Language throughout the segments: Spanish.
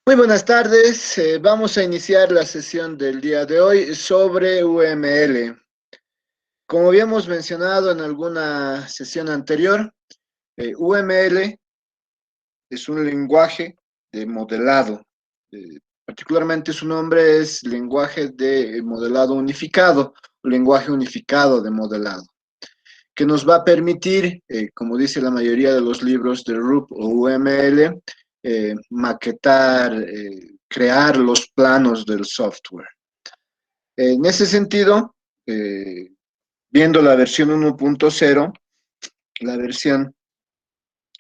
Muy buenas tardes. Vamos a iniciar la sesión del día de hoy sobre UML. Como habíamos mencionado en alguna sesión anterior, UML es un lenguaje de modelado. Particularmente su nombre es lenguaje de modelado unificado, o lenguaje unificado de modelado, que nos va a permitir, como dice la mayoría de los libros de RUP o UML, maquetar, crear los planos del software. En ese sentido, eh, viendo la versión 1.0, la versión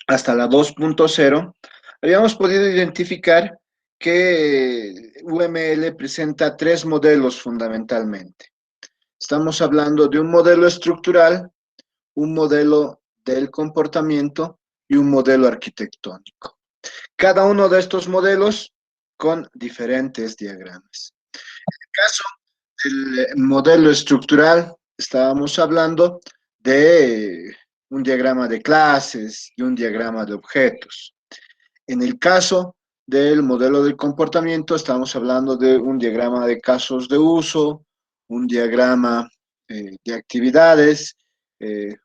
hasta la 2.0, habíamos podido identificar que UML presenta tres modelos fundamentalmente. Estamos hablando de un modelo estructural, un modelo del comportamiento y un modelo arquitectónico. Cada uno de estos modelos con diferentes diagramas. En el caso del modelo estructural, estábamos hablando de un diagrama de clases y un diagrama de objetos. En el caso del modelo de comportamiento, estamos hablando de un diagrama de casos de uso, un diagrama de actividades, eh,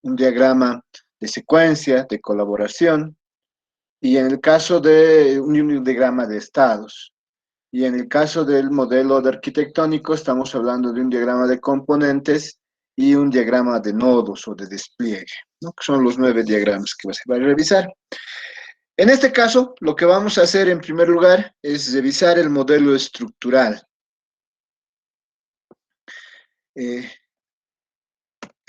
un diagrama de secuencia, de colaboración, y en el caso de un diagrama de estados. Y en el caso del modelo de arquitectónico, estamos hablando de un diagrama de componentes y un diagrama de nodos o de despliegue, ¿no? Que son los 9 diagramas que se va a revisar. En este caso, lo que vamos a hacer en primer lugar es revisar el modelo estructural. Eh,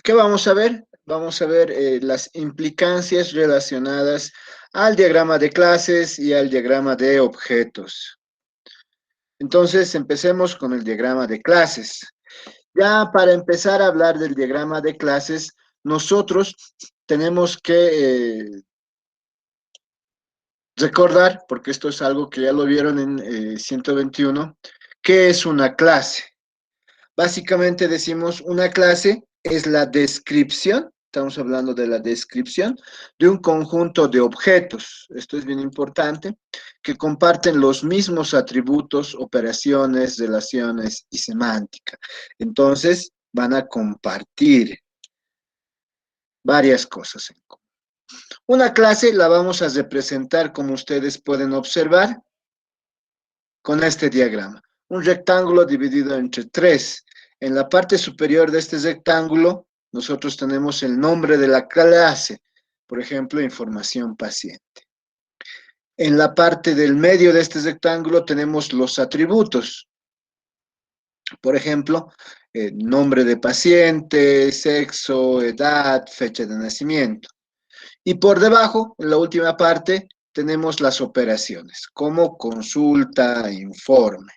¿Qué vamos a ver? Vamos a ver las implicancias relacionadas al diagrama de clases y al diagrama de objetos. Entonces, empecemos con el diagrama de clases. Ya para empezar a hablar del diagrama de clases, nosotros tenemos que recordar, porque esto es algo que ya lo vieron en 121, ¿qué es una clase? Básicamente decimos una clase es la descripción, estamos hablando de la descripción de un conjunto de objetos, esto es bien importante, que comparten los mismos atributos, operaciones, relaciones y semántica. Entonces, van a compartir varias cosas en común. Una clase la vamos a representar, como ustedes pueden observar, con este diagrama. Un rectángulo dividido entre tres. En la parte superior de este rectángulo, nosotros tenemos el nombre de la clase, por ejemplo, información paciente. En la parte del medio de este rectángulo tenemos los atributos, por ejemplo, nombre de paciente, sexo, edad, fecha de nacimiento. Y por debajo, en la última parte, tenemos las operaciones, como consulta, informe.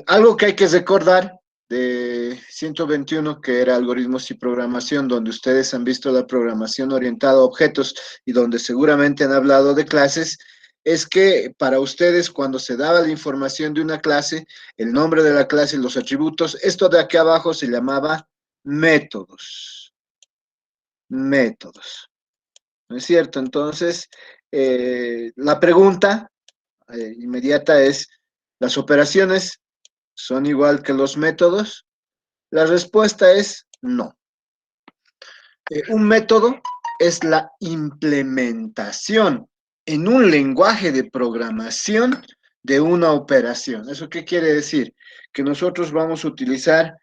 Algo que hay que recordar de 121, que era algoritmos y programación, donde ustedes han visto la programación orientada a objetos y donde seguramente han hablado de clases, es que para ustedes cuando se daba la información de una clase, el nombre de la clase y los atributos, esto de aquí abajo se llamaba métodos. Métodos. ¿No es cierto? Entonces, la pregunta inmediata es, ¿las operaciones son igual que los métodos? La respuesta es no. Un método es la implementación en un lenguaje de programación de una operación. ¿Eso qué quiere decir? Que nosotros vamos a utilizar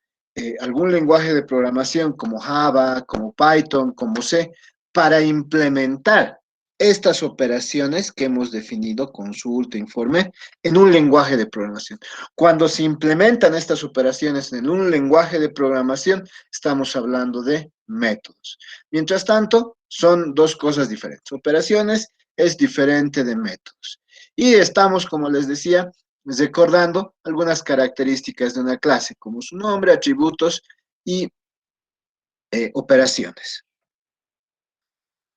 algún lenguaje de programación como Java, como Python, como C, para implementar estas operaciones que hemos definido, consulta, informe, en un lenguaje de programación. Cuando se implementan estas operaciones en un lenguaje de programación, estamos hablando de métodos. Mientras tanto, son dos cosas diferentes. Operaciones es diferente de métodos. Y estamos, como les decía, recordando algunas características de una clase, como su nombre, atributos y operaciones.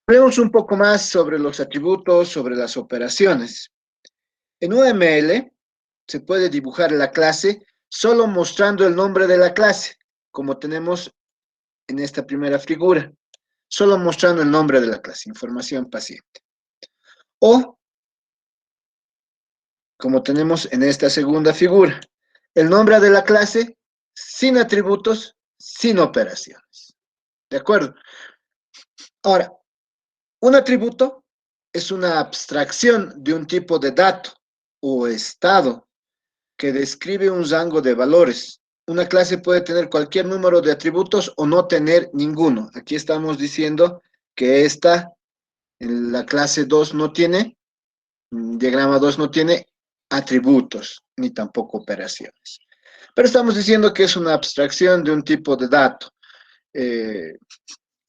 Hablemos un poco más sobre los atributos, sobre las operaciones. En UML se puede dibujar la clase solo mostrando el nombre de la clase, como tenemos en esta primera figura, solo mostrando el nombre de la clase, información paciente. O como tenemos en esta segunda figura. El nombre de la clase sin atributos, sin operaciones. ¿De acuerdo? Ahora, un atributo es una abstracción de un tipo de dato o estado que describe un rango de valores. Una clase puede tener cualquier número de atributos o no tener ninguno. Aquí estamos diciendo que la clase 2 no tiene, diagrama 2 no tiene atributos ni tampoco operaciones. Pero estamos diciendo que es una abstracción de un tipo de dato. Eh,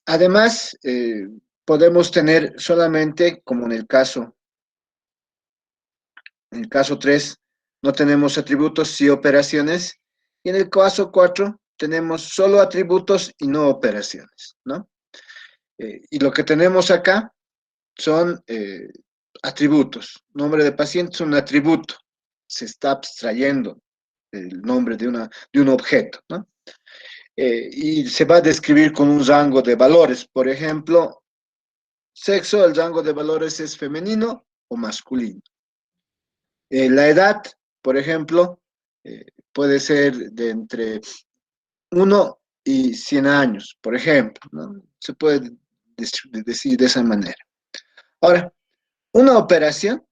Además, podemos tener solamente, como en el caso 3, no tenemos atributos y operaciones, y en el caso 4 tenemos solo atributos y no operaciones, ¿no? Y lo que tenemos acá son atributos. Nombre de paciente es un atributo. Se está abstrayendo el nombre de un objeto, ¿no? Y se va a describir con un rango de valores. Por ejemplo, sexo, el rango de valores es femenino o masculino. La edad, por ejemplo, puede ser de entre 1 y 100 años, por ejemplo, ¿no? Se puede decir de esa manera. Ahora, una operación,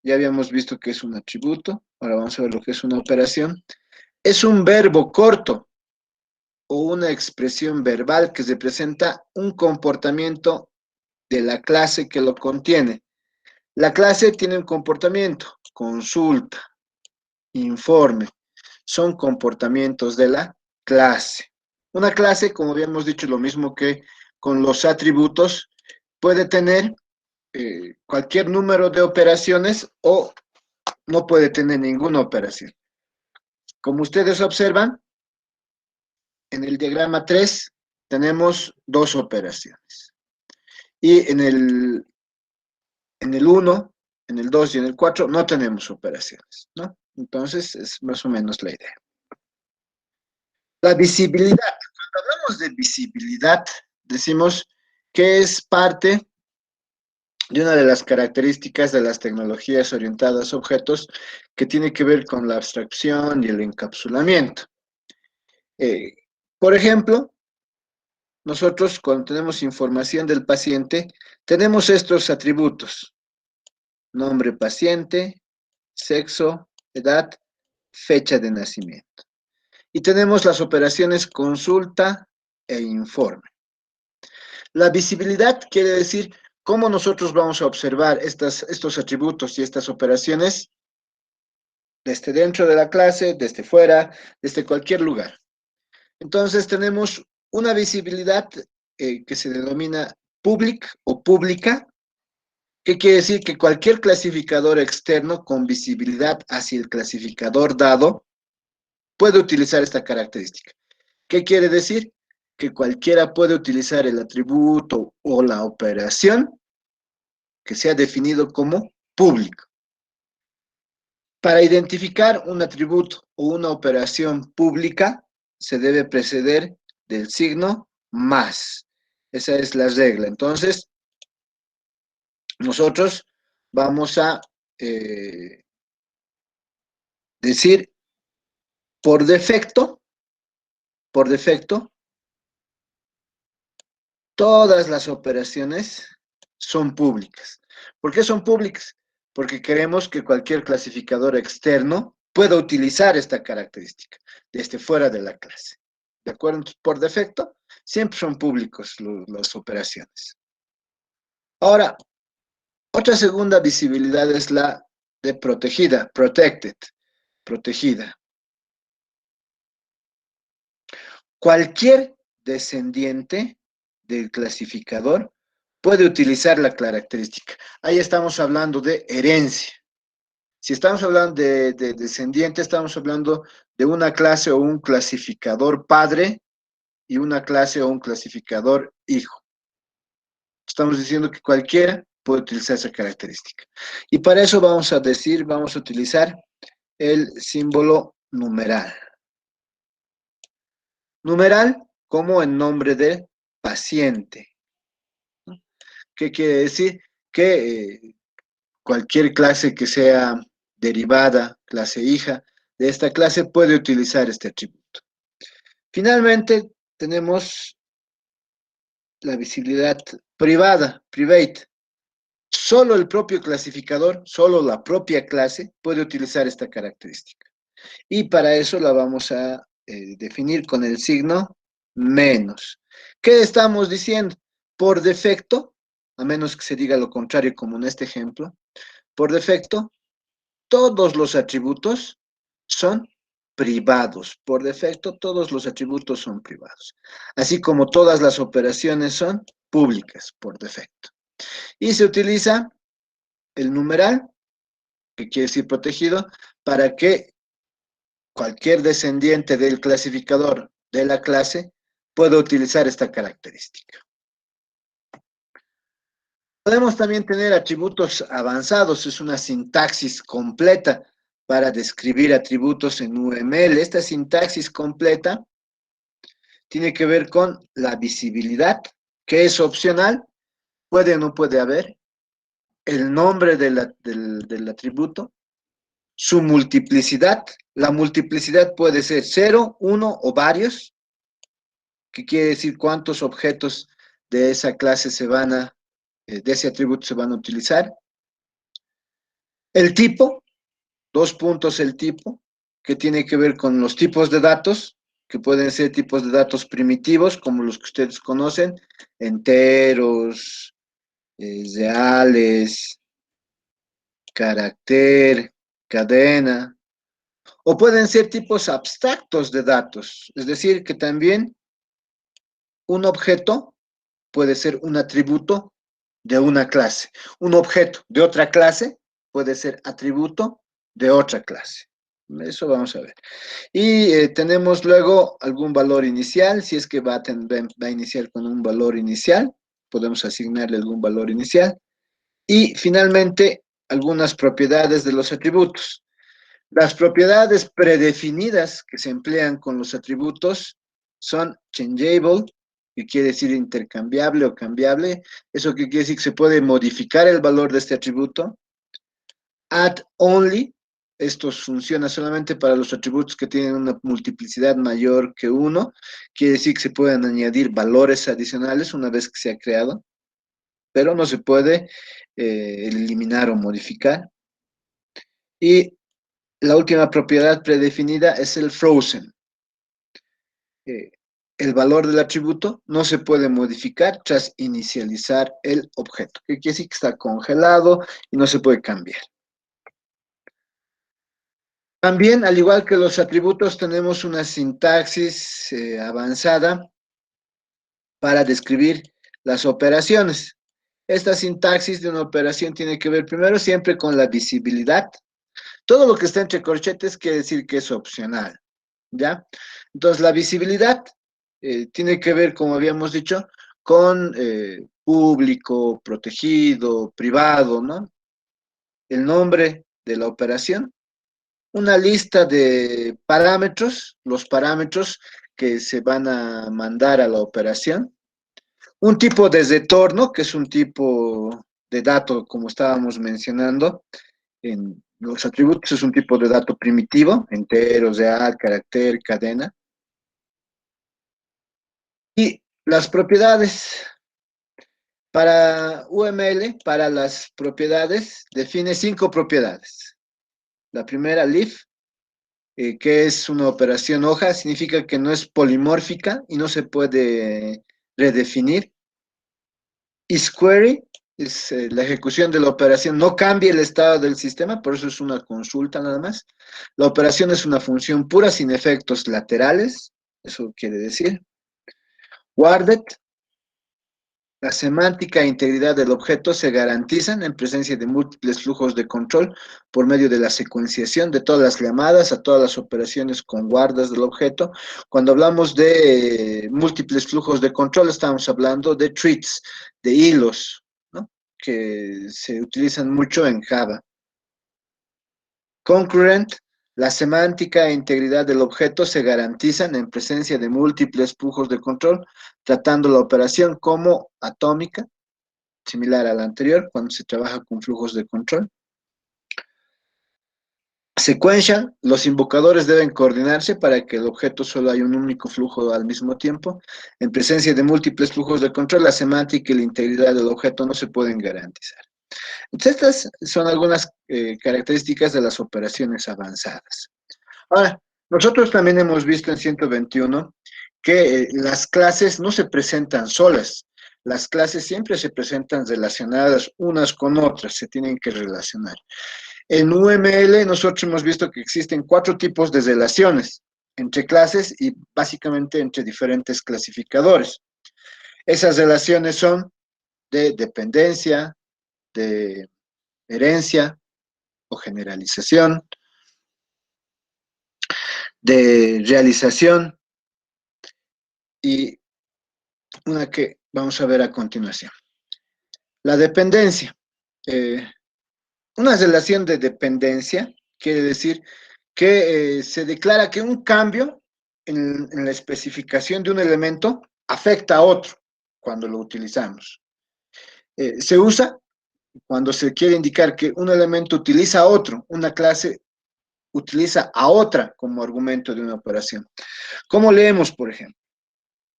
ya habíamos visto que es un atributo, ahora vamos a ver lo que es una operación. Es un verbo corto o una expresión verbal que representa un comportamiento de la clase que lo contiene. La clase tiene un comportamiento, consulta, informe, son comportamientos de la clase. Una clase, como habíamos dicho, lo mismo que con los atributos, puede tener cualquier número de operaciones o no puede tener ninguna operación. Como ustedes observan, en el diagrama 3 tenemos dos operaciones. Y en el 1, en el 2 y en el 4 no tenemos operaciones, ¿no? Entonces es más o menos la idea. La visibilidad. Cuando hablamos de visibilidad, decimos que es parte de una de las características de las tecnologías orientadas a objetos que tiene que ver con la abstracción y el encapsulamiento. Eh, por ejemplo, nosotros cuando tenemos información del paciente, tenemos estos atributos: nombre paciente, sexo, edad, fecha de nacimiento. Y tenemos las operaciones consulta e informe. La visibilidad quiere decir cómo nosotros vamos a observar estos atributos y estas operaciones desde dentro de la clase, desde fuera, desde cualquier lugar. Entonces tenemos una visibilidad que se denomina public o pública, que quiere decir que cualquier clasificador externo con visibilidad hacia el clasificador dado puede utilizar esta característica. ¿Qué quiere decir? Que cualquiera puede utilizar el atributo o la operación que sea definido como público. Para identificar un atributo o una operación pública, se debe preceder del signo más. Esa es la regla. Entonces, nosotros vamos a decir por defecto, todas las operaciones son públicas. ¿Por qué son públicas? Porque queremos que cualquier clasificador externo pueda utilizar esta característica desde fuera de la clase. ¿De acuerdo? Entonces, por defecto, siempre son públicos las operaciones. Ahora, otra segunda visibilidad es la de protegida, protected, protegida. Cualquier descendiente del clasificador puede utilizar la característica. Ahí estamos hablando de herencia. Si estamos hablando de descendiente, estamos hablando de una clase o un clasificador padre y una clase o un clasificador hijo. Estamos diciendo que cualquiera puede utilizar esa característica. Y para eso vamos a utilizar el símbolo numeral. Numeral como en nombre de paciente. ¿Qué quiere decir? Que cualquier clase que sea derivada, clase hija de esta clase puede utilizar este atributo. Finalmente, tenemos la visibilidad privada, private. Solo el propio clasificador, solo la propia clase puede utilizar esta característica. Y para eso la vamos a definir con el signo menos. ¿Qué estamos diciendo? Por defecto, a menos que se diga lo contrario como en este ejemplo, por defecto, todos los atributos son privados. Por defecto, todos los atributos son privados. Así como todas las operaciones son públicas por defecto. Y se utiliza el numeral, que quiere decir protegido, para que cualquier descendiente del clasificador de la clase pueda utilizar esta característica. Podemos también tener atributos avanzados, es una sintaxis completa para describir atributos en UML. Esta sintaxis completa tiene que ver con la visibilidad, que es opcional, puede o no puede haber, el nombre del atributo, su multiplicidad. La multiplicidad puede ser 0, 1 o varios, que quiere decir cuántos objetos de esa clase de ese atributo se van a utilizar. El tipo, dos puntos el tipo, que tiene que ver con los tipos de datos, que pueden ser tipos de datos primitivos, como los que ustedes conocen, enteros, reales, carácter, cadena, o pueden ser tipos abstractos de datos, es decir, que también un objeto puede ser un atributo de una clase. Un objeto de otra clase puede ser atributo de otra clase. Eso vamos a ver. Y tenemos luego algún valor inicial, si es que va a iniciar con un valor inicial, podemos asignarle algún valor inicial. Y finalmente, algunas propiedades de los atributos. Las propiedades predefinidas que se emplean con los atributos son changeable, que quiere decir intercambiable o cambiable. Eso que quiere decir que se puede modificar el valor de este atributo. Add only, esto funciona solamente para los atributos que tienen una multiplicidad mayor que 1. Quiere decir que se pueden añadir valores adicionales una vez que se ha creado, pero no se puede eliminar o modificar. Y la última propiedad predefinida es el frozen. El valor del atributo no se puede modificar tras inicializar el objeto. ¿Qué quiere decir? Que está congelado y no se puede cambiar. También, al igual que los atributos, tenemos una sintaxis avanzada para describir las operaciones. Esta sintaxis de una operación tiene que ver primero siempre con la visibilidad. Todo lo que está entre corchetes quiere decir que es opcional, ¿ya? Entonces, la visibilidad tiene que ver, como habíamos dicho, con público, protegido, privado, ¿no? El nombre de la operación, una lista de parámetros, los parámetros que se van a mandar a la operación, un tipo de retorno, que es un tipo de dato, como estábamos mencionando, en los atributos es un tipo de dato primitivo, entero, real, carácter, cadena. Y las propiedades. Para UML, para las propiedades, define 5 propiedades. La primera, leaf, que es una operación hoja, significa que no es polimórfica y no se puede redefinir. IsQuery es la ejecución de la operación, no cambia el estado del sistema, por eso es una consulta nada más. La operación es una función pura sin efectos laterales, eso quiere decir. Guarded, la semántica e integridad del objeto se garantizan en presencia de múltiples flujos de control por medio de la secuenciación de todas las llamadas a todas las operaciones con guardas del objeto. Cuando hablamos de múltiples flujos de control, estamos hablando de threads, de hilos, ¿no? Que se utilizan mucho en Java. Concurrent, la semántica e integridad del objeto se garantizan en presencia de múltiples flujos de control, tratando la operación como atómica, similar a la anterior, cuando se trabaja con flujos de control. Sequential, los invocadores deben coordinarse para que el objeto solo haya un único flujo al mismo tiempo. En presencia de múltiples flujos de control, la semántica y la integridad del objeto no se pueden garantizar. Entonces, estas son algunas características de las operaciones avanzadas. Ahora, nosotros también hemos visto en 121 que las clases no se presentan solas. Las clases siempre se presentan relacionadas unas con otras, se tienen que relacionar. En UML nosotros hemos visto que existen 4 tipos de relaciones entre clases y básicamente entre diferentes clasificadores. Esas relaciones son de dependencia, de herencia o generalización, de realización y una que vamos a ver a continuación. La dependencia. Una relación de dependencia quiere decir que se declara que un cambio en la especificación de un elemento afecta a otro cuando lo utilizamos. Se usa cuando se quiere indicar que un elemento utiliza a otro, una clase utiliza a otra como argumento de una operación. ¿Cómo leemos, por ejemplo?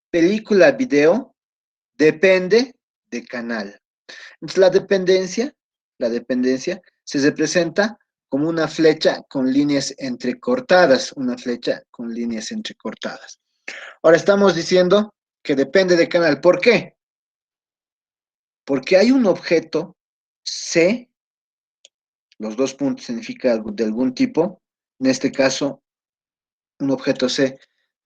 Película, video, depende de canal. Entonces, la dependencia se representa como una flecha con líneas entrecortadas, una flecha con líneas entrecortadas. Ahora estamos diciendo que depende de canal. ¿Por qué? Porque hay un objeto C, los dos puntos significa de algún tipo, en este caso, un objeto C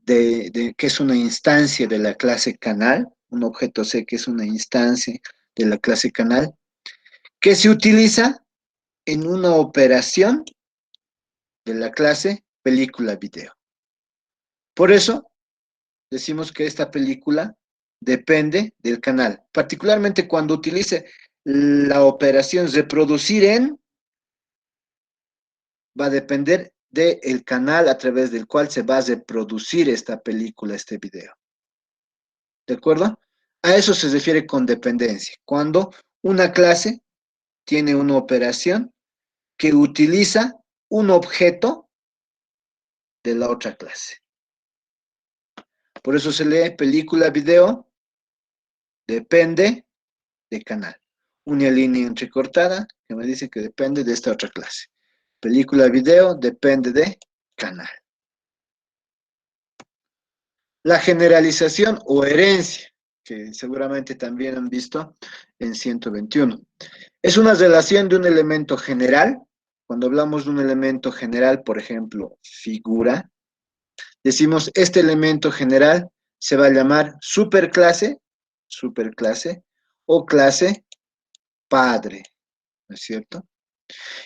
que es una instancia de la clase canal, un objeto C que es una instancia de la clase canal, que se utiliza en una operación de la clase película-video. Por eso decimos que esta película depende del canal, particularmente cuando utilice la operación reproducir en, va a depender del canal a través del cual se va a reproducir esta película, este video. ¿De acuerdo? A eso se refiere con dependencia, cuando una clase tiene una operación que utiliza un objeto de la otra clase. Por eso se lee película, video, depende de canal. Una línea entrecortada que me dice que depende de esta otra clase. Película, video, depende de canal. La generalización o herencia, que seguramente también han visto en 121. Es una relación de un elemento general. Cuando hablamos de un elemento general, por ejemplo, figura, decimos este elemento general se va a llamar superclase o clase padre, ¿no es cierto?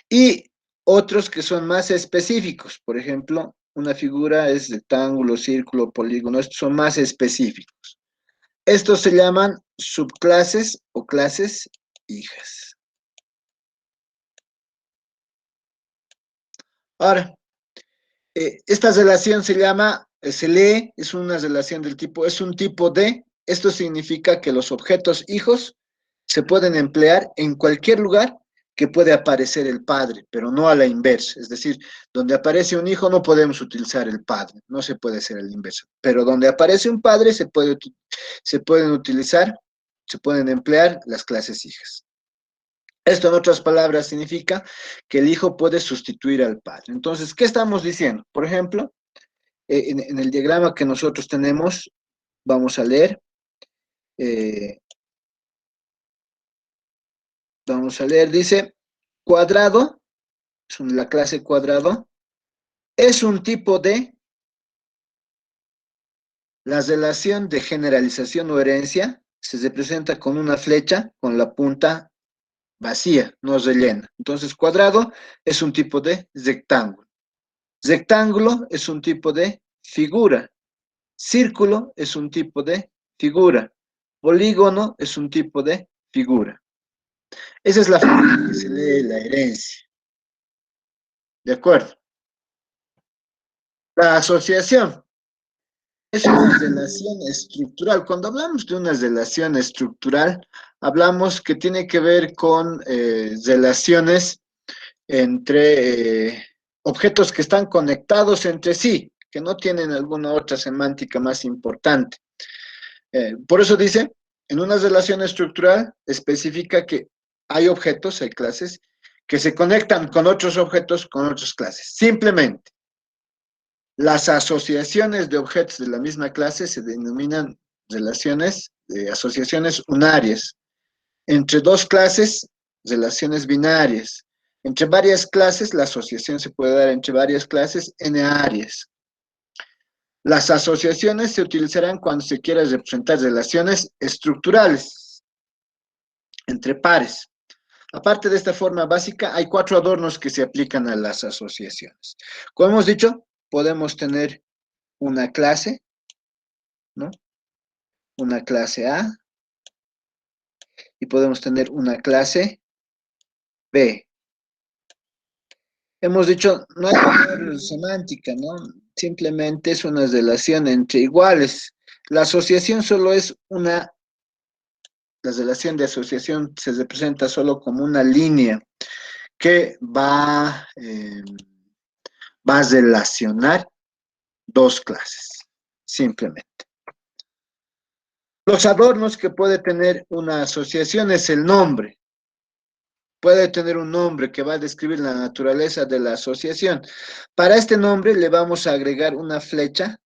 Y otros que son más específicos, por ejemplo, una figura es rectángulo, círculo, polígono, estos son más específicos. Estos se llaman subclases o clases hijas. Ahora, esta relación se lee, es una relación del tipo, es un tipo de, esto significa que los objetos hijos se pueden emplear en cualquier lugar que puede aparecer el padre, pero no a la inversa. Es decir, donde aparece un hijo no podemos utilizar el padre, no se puede hacer el inverso. Pero donde aparece un padre se pueden utilizar, se pueden emplear las clases hijas. Esto, en otras palabras, significa que el hijo puede sustituir al padre. Entonces, ¿qué estamos diciendo? Por ejemplo, en el diagrama que nosotros tenemos, vamos a leer, eh, dice, cuadrado, es la clase cuadrado, es un tipo de la relación de generalización o herencia, se representa con una flecha con la punta vacía, no rellena. Entonces, cuadrado es un tipo de rectángulo. Rectángulo es un tipo de figura. Círculo es un tipo de figura. Polígono es un tipo de figura. Esa es la forma en que se lee la herencia. ¿De acuerdo? La asociación es una relación estructural. Cuando hablamos de una relación estructural, hablamos que tiene que ver con relaciones entre objetos que están conectados entre sí, que no tienen alguna otra semántica más importante. Por eso dice, en una relación estructural especifica que hay objetos, hay clases, que se conectan con otros objetos, con otras clases. Simplemente, las asociaciones de objetos de la misma clase se denominan relaciones, asociaciones unarias. Entre dos clases, relaciones binarias. Entre varias clases, la asociación se puede dar entre varias clases n-áreas. Las asociaciones se utilizarán cuando se quiera representar relaciones estructurales entre pares. Aparte de esta forma básica, hay 4 adornos que se aplican a las asociaciones. Como hemos dicho, podemos tener una clase, ¿no? Una clase A, y podemos tener una clase B. Hemos dicho, no hay mayor semántica, ¿no? Simplemente es una relación entre iguales. La asociación solo es una, la relación de asociación se representa solo como una línea que va a relacionar dos clases, simplemente. Los adornos que puede tener una asociación es el nombre. Puede tener un nombre que va a describir la naturaleza de la asociación. Para este nombre le vamos a agregar una flecha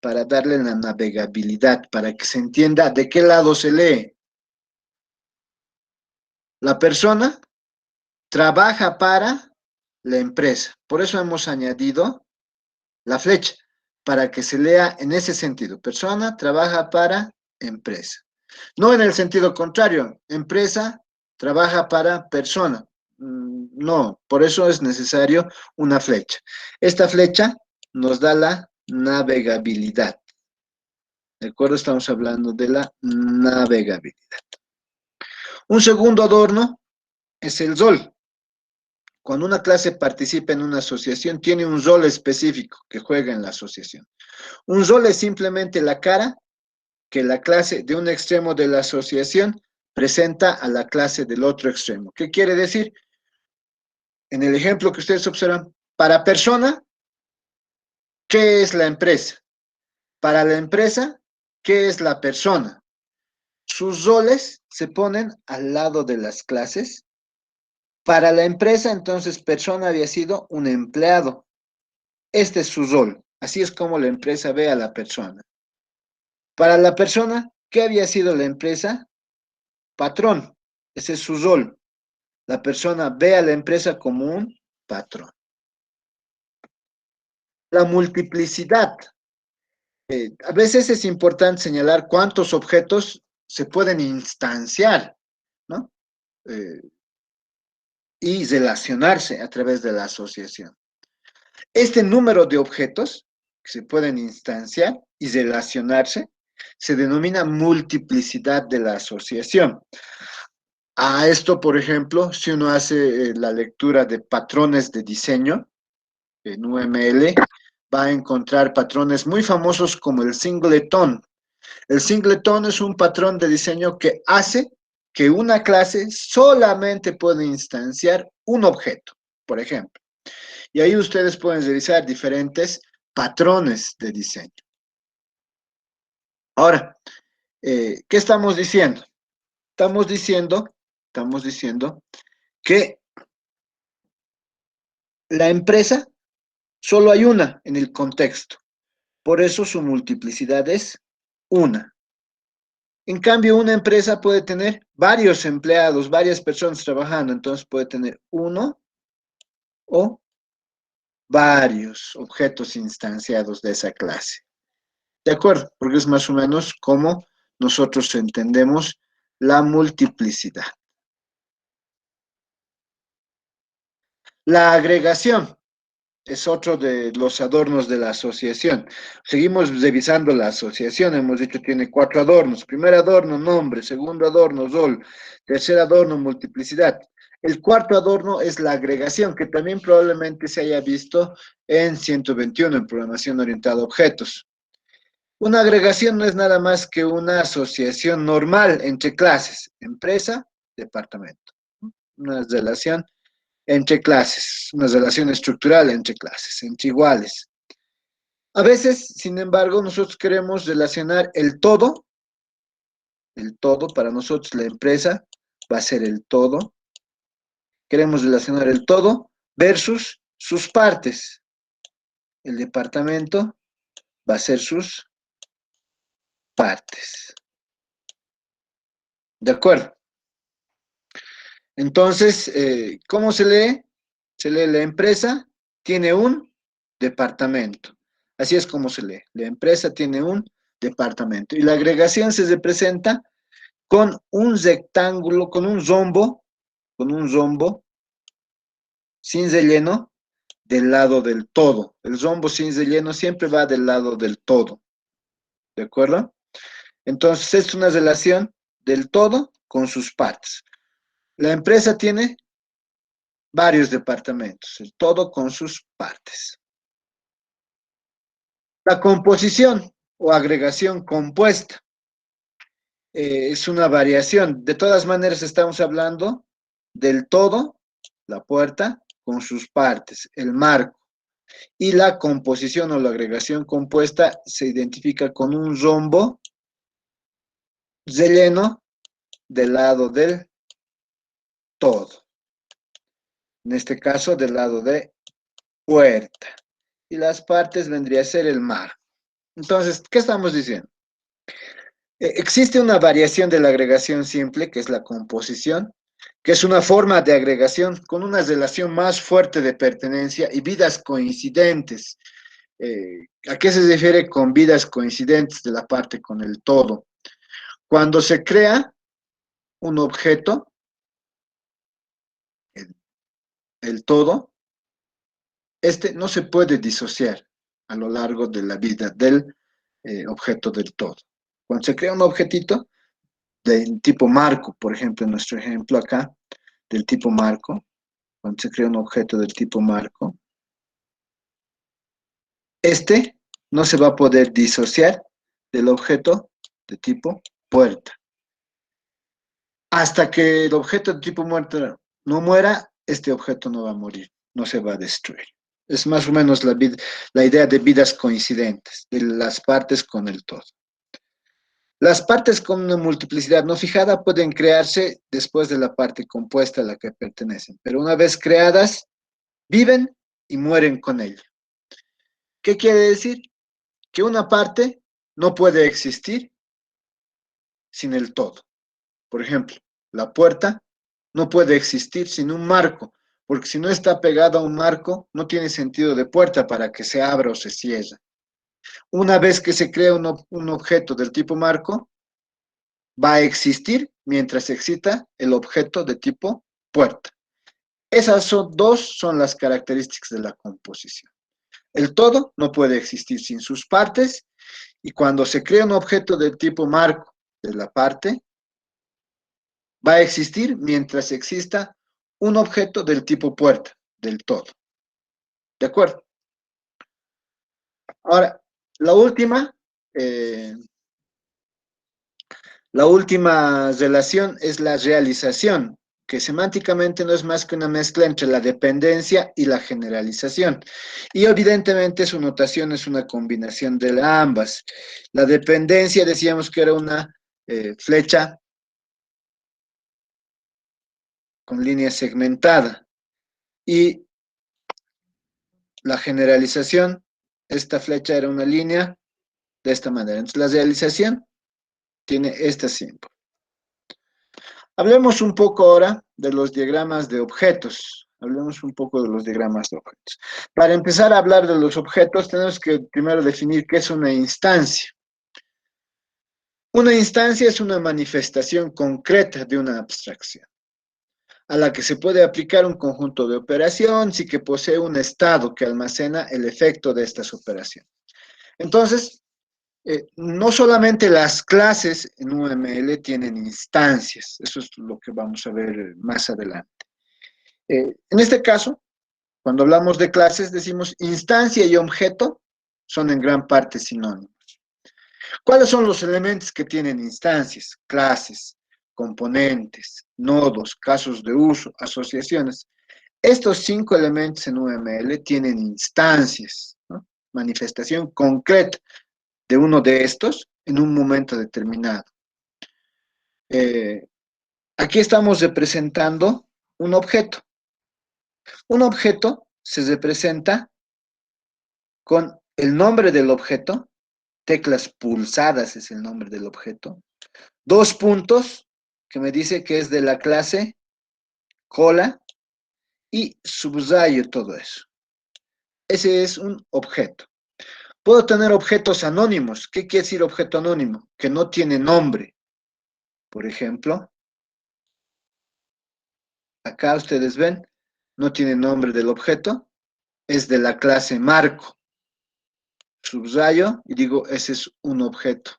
para darle la navegabilidad, para que se entienda de qué lado se lee. La persona trabaja para la empresa. Por eso hemos añadido la flecha, para que se lea en ese sentido. Persona trabaja para empresa. No en el sentido contrario. Empresa trabaja para persona. No, por eso es necesario una flecha. Esta flecha nos da la navegabilidad. ¿De acuerdo? Estamos hablando de la navegabilidad. Un segundo adorno es el rol. Cuando una clase participa en una asociación, tiene un rol específico que juega en la asociación. Un rol es simplemente la cara que la clase de un extremo de la asociación presenta a la clase del otro extremo. ¿Qué quiere decir? En el ejemplo que ustedes observan, para persona, ¿qué es la empresa? Para la empresa, ¿qué es la persona? Sus roles se ponen al lado de las clases. Para la empresa, entonces, persona había sido un empleado. Este es su rol. Así es como la empresa ve a la persona. Para la persona, ¿qué había sido la empresa? Patrón. Ese es su rol. La persona ve a la empresa como un patrón. La multiplicidad. A veces es importante señalar cuántos objetos se pueden instanciar, ¿no? Y relacionarse a través de la asociación. Este número de objetos que se pueden instanciar y relacionarse se denomina multiplicidad de la asociación. A esto, por ejemplo, si uno hace la lectura de patrones de diseño en UML, va a encontrar patrones muy famosos como el singleton. El singleton es un patrón de diseño que hace que una clase solamente puede instanciar un objeto, por ejemplo. Y ahí ustedes pueden revisar diferentes patrones de diseño. Ahora, ¿qué estamos diciendo? Estamos diciendo que la empresa solo hay una en el contexto. Por eso su multiplicidad es una. En cambio, una empresa puede tener varios empleados, varias personas trabajando, entonces puede tener uno o varios objetos instanciados de esa clase. ¿De acuerdo? Porque es más o menos como nosotros entendemos la multiplicidad. La agregación es otro de los adornos de la asociación. Seguimos revisando la asociación, hemos dicho tiene 4 adornos. Primer adorno, nombre. Segundo adorno, rol. Tercer adorno, multiplicidad. El cuarto adorno es la agregación, que también probablemente se haya visto en 121, en programación orientada a objetos. Una agregación no es nada más que una asociación normal entre clases, empresa, departamento. Una relación entre clases, una relación estructural entre clases, entre iguales. A veces, sin embargo, nosotros queremos relacionar el todo, para nosotros la empresa va a ser el todo. Queremos relacionar el todo versus sus partes. El departamento va a ser sus partes. ¿De acuerdo? Entonces, ¿cómo se lee? Se lee la empresa tiene un departamento. Así es como se lee. La empresa tiene un departamento. Y la agregación se representa con un rectángulo, con un rombo sin relleno del lado del todo. El rombo sin relleno siempre va del lado del todo. ¿De acuerdo? Entonces, es una relación del todo con sus partes. La empresa tiene varios departamentos, el todo con sus partes. La composición o agregación compuesta es una variación. De todas maneras, estamos hablando del todo, la puerta, con sus partes, el marco. Y la composición o la agregación compuesta se identifica con un rombo relleno del lado del todo. En este caso, del lado de puerta. Y las partes vendría a ser el marco. Entonces, ¿qué estamos diciendo? Existe una variación de la agregación simple, que es la composición, que es una forma de agregación con una relación más fuerte de pertenencia y vidas coincidentes. ¿A qué se refiere con vidas coincidentes de la parte con el todo? Cuando se crea un objeto, el, el todo, este no se puede disociar a lo largo de la vida del objeto del todo. Cuando se crea un objetito de tipo marco, por ejemplo, en nuestro ejemplo acá, del tipo marco, cuando se crea un objeto del tipo marco, este no se va a poder disociar del objeto de tipo puerta. Hasta que el objeto de tipo muerto no muera, este objeto no va a morir, no se va a destruir. Es más o menos la idea de vidas coincidentes, de las partes con el todo. Las partes con una multiplicidad no fijada pueden crearse después de la parte compuesta a la que pertenecen, pero una vez creadas, viven y mueren con ella. ¿Qué quiere decir? Que una parte no puede existir sin el todo. Por ejemplo, la puerta no puede existir sin un marco, porque si no está pegada a un marco, no tiene sentido de puerta para que se abra o se cierre. Una vez que se crea un objeto del tipo marco, va a existir mientras exista el objeto de tipo puerta. Esas son las características de la composición. El todo no puede existir sin sus partes y cuando se crea un objeto de tipo marco de la parte, va a existir mientras exista un objeto del tipo puerta, del todo. ¿De acuerdo? Ahora, la última, eh, la última relación es la realización, que semánticamente no es más que una mezcla entre la dependencia y la generalización. Y evidentemente su notación es una combinación de ambas. La dependencia decíamos que era una flecha con línea segmentada. Y la generalización, esta flecha era una línea de esta manera. Entonces la realización tiene este símbolo. Hablemos un poco ahora de los diagramas de objetos. Hablemos un poco de los diagramas de objetos. Para empezar a hablar de los objetos, tenemos que primero definir qué es una instancia. Una instancia es una manifestación concreta de una abstracción, a la que se puede aplicar un conjunto de operaciones y que posee un estado que almacena el efecto de estas operaciones. Entonces, no solamente las clases en UML tienen instancias, eso es lo que vamos a ver más adelante. En este caso, cuando hablamos de clases, decimos instancia y objeto son en gran parte sinónimos. ¿Cuáles son los elementos que tienen instancias? Clases, componentes, nodos, casos de uso, asociaciones. Estos 5 elementos en UML tienen instancias, ¿no? Manifestación concreta de uno de estos en un momento determinado. Aquí estamos representando un objeto. Un objeto se representa con el nombre del objeto, teclas pulsadas es el nombre del objeto, 2 puntos, que me dice que es de la clase cola, y subrayo todo eso. Ese es un objeto. Puedo tener objetos anónimos. ¿Qué quiere decir objeto anónimo? Que no tiene nombre. Por ejemplo, acá ustedes ven, no tiene nombre del objeto, es de la clase marco. Subrayo y digo, ese es un objeto.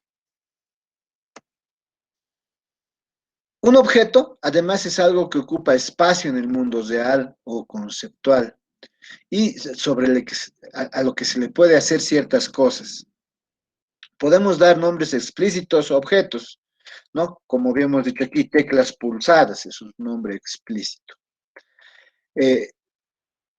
Un objeto, además, es algo que ocupa espacio en el mundo real o conceptual y sobre a lo que se le puede hacer ciertas cosas. Podemos dar nombres explícitos a objetos, ¿no? Como habíamos dicho aquí, teclas pulsadas, es un nombre explícito.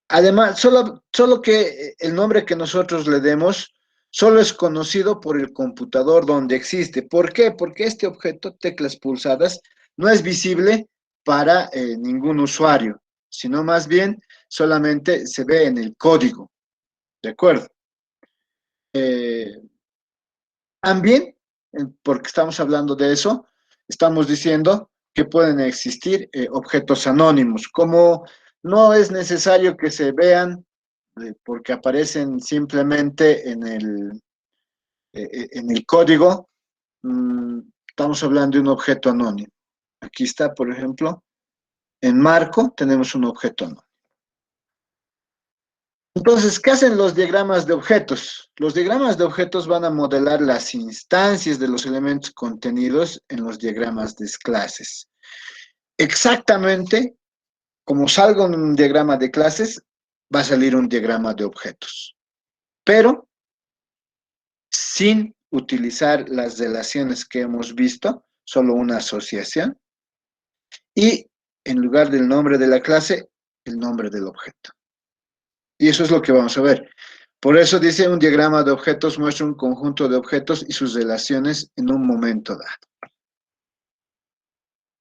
Además, solo que el nombre que nosotros le demos solo es conocido por el computador donde existe. ¿Por qué? Porque este objeto, teclas pulsadas, no es visible para ningún usuario, sino más bien solamente se ve en el código. ¿De acuerdo? También, porque estamos hablando de eso, estamos diciendo que pueden existir objetos anónimos, como no es necesario que se vean porque aparecen simplemente en el código, estamos hablando de un objeto anónimo. Aquí está, por ejemplo, en marco tenemos un objeto anónimo. Entonces, ¿qué hacen los diagramas de objetos? Los diagramas de objetos van a modelar las instancias de los elementos contenidos en los diagramas de clases. Exactamente como salga un diagrama de clases, va a salir un diagrama de objetos. Pero sin utilizar las relaciones que hemos visto, solo una asociación, y en lugar del nombre de la clase, el nombre del objeto. Y eso es lo que vamos a ver. Por eso dice un diagrama de objetos muestra un conjunto de objetos y sus relaciones en un momento dado.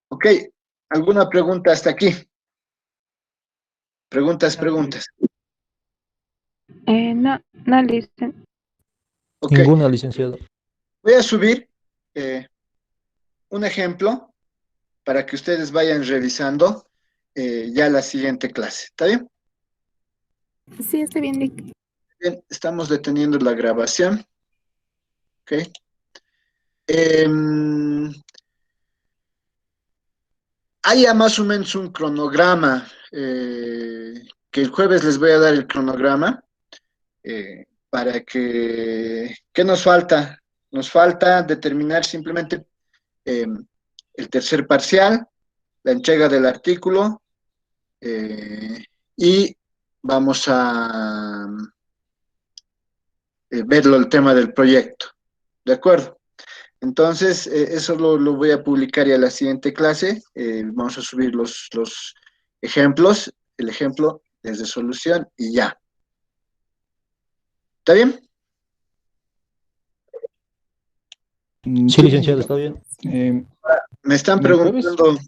Ok, ¿alguna pregunta hasta aquí? Preguntas. No, no, listen. Ok, Ninguna, licenciado. voy a subir un ejemplo para que ustedes vayan revisando ya la siguiente clase. ¿Está bien? Sí, está bien, Lick. Bien, estamos deteniendo la grabación. Ok. Em, Hay ya más o menos un cronograma, que el jueves les voy a dar el cronograma para que... ¿Qué nos falta? Nos falta determinar simplemente el tercer parcial, la entrega del artículo y vamos a verlo el tema del proyecto. ¿De acuerdo? Entonces, eso lo voy a publicar ya la siguiente clase. Vamos a subir los ejemplos, el ejemplo desde solución y ya. ¿Está bien? Sí, Sí, licenciado, licenciado. está bien. Me están ¿El jueves? preguntando